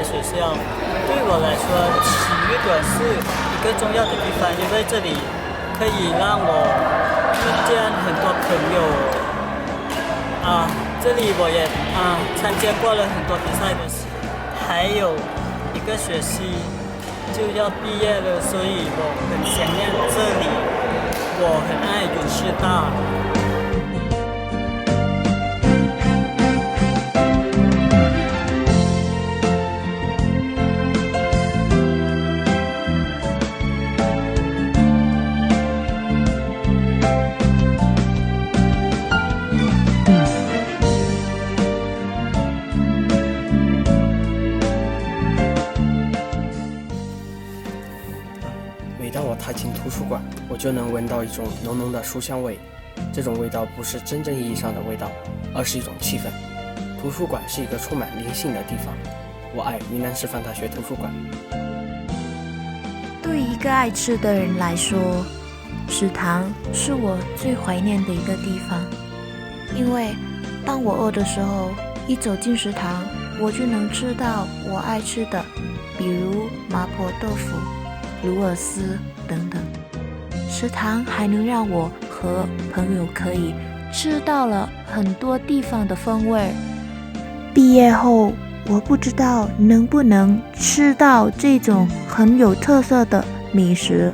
学校。对我来说，体育馆是一个重要的地方，因为这里可以让我遇见很多朋友。这里我也参加过了很多比赛的事，还有一个学期就要毕业了，所以我很想念这里，我很爱云师大。每当我踏进图书馆，我就能闻到一种浓浓的书香味。这种味道不是真正意义上的味道，而是一种气氛。图书馆是一个充满灵性的地方。我爱云南师范大学图书馆。对于一个爱吃的人来说，食堂是我最怀念的一个地方。因为当我饿的时候，一走进食堂，我就能吃到我爱吃的，比如麻婆豆腐、鲁尔丝等等。食堂还能让我和朋友可以吃到了很多地方的风味。毕业后，我不知道能不能吃到这种很有特色的美食。